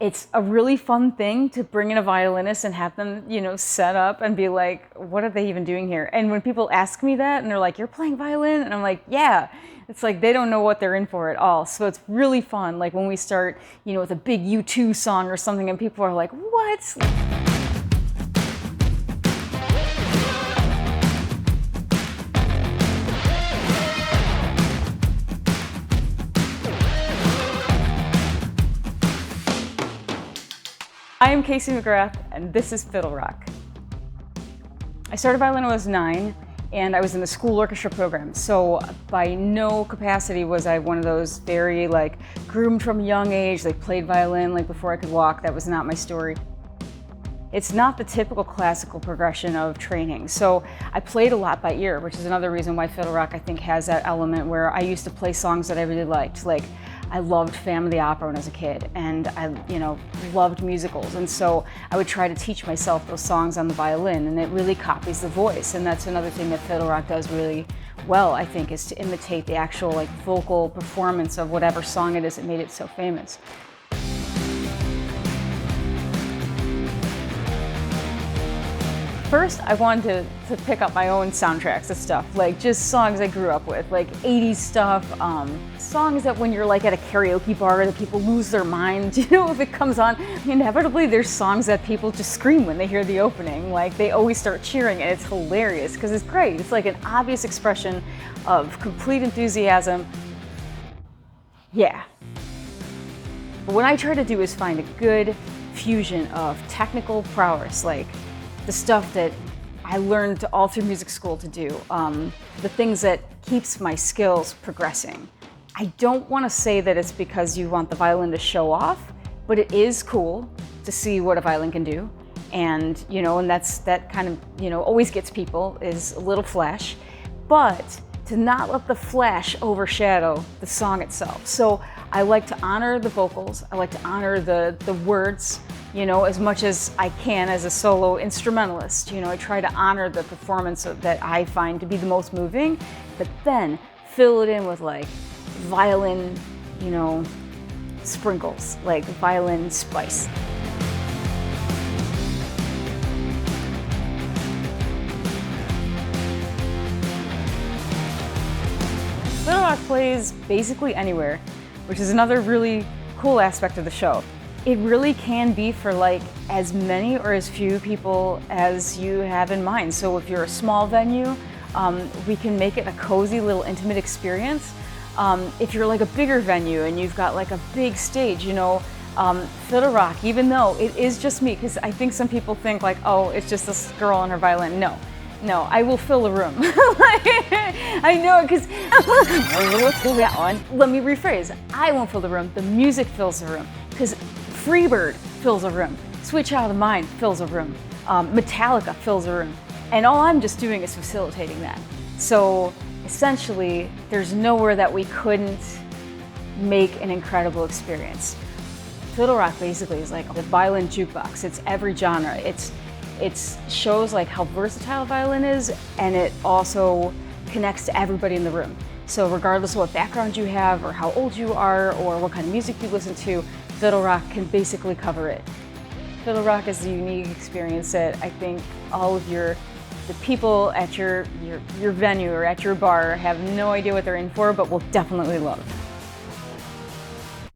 it's a really fun thing to bring in a violinist and have them, set up and be like, what are they even doing here? And when people ask me that and they're like, you're playing violin? And I'm like, yeah. It's like they don't know what they're in for at all. So it's really fun. Like when we start, with a big U2 song or something and people are like, what? I am Casey McGrath, and this is Fiddlerock. I started violin when I was 9, and I was in the school orchestra program. So by no capacity was I one of those very groomed from a young age, played violin before I could walk. That was not my story. It's not the typical classical progression of training. So I played a lot by ear, which is another reason why Fiddlerock I think has that element where I used to play songs that I really liked. I loved Phantom of the Opera when I was a kid, and I, loved musicals. And so I would try to teach myself those songs on the violin, and it really copies the voice. And that's another thing that Fiddlerock does really well, I think, is to imitate the actual vocal performance of whatever song it is that made it so famous. First, I wanted to pick up my own soundtracks of stuff, just songs I grew up with, 80s stuff, songs that when you're at a karaoke bar that people lose their minds, if it comes on, inevitably there's songs that people just scream when they hear the opening, they always start cheering, and it's hilarious because it's great. It's an obvious expression of complete enthusiasm. Yeah. But what I try to do is find a good fusion of technical prowess, the stuff that I learned all through music school to do, the things that keeps my skills progressing. I don't want to say that it's because you want the violin to show off, but it is cool to see what a violin can do. And, and that kind of, always gets people is a little flash, but to not let the flash overshadow the song itself. So I like to honor the vocals, I like to honor the words, as much as I can as a solo instrumentalist. I try to honor the performance that I find to be the most moving, but then fill it in with violin, sprinkles, violin spice. Fiddlerock plays basically anywhere, which is another really cool aspect of the show. It really can be for as many or as few people as you have in mind. So if you're a small venue, we can make it a cozy little intimate experience. If you're a bigger venue and you've got a big stage, Fiddlerock, even though it is just me, because I think some people think oh, it's just this girl and her violin. No, I will fill a room. I know, because let me rephrase. I won't fill the room. The music fills the room, because Freebird fills a room. Sweet Child of Mine fills a room. Metallica fills a room. And all I'm just doing is facilitating that. So essentially, there's nowhere that we couldn't make an incredible experience. Fiddlerock basically is like the violin jukebox. It's every genre. It shows how versatile violin is, and it also connects to everybody in the room. So regardless of what background you have, or how old you are, or what kind of music you listen to, Fiddlerock can basically cover it. Fiddlerock is a unique experience that I think all of the people at your venue or at your bar have no idea what they're in for, but will definitely love.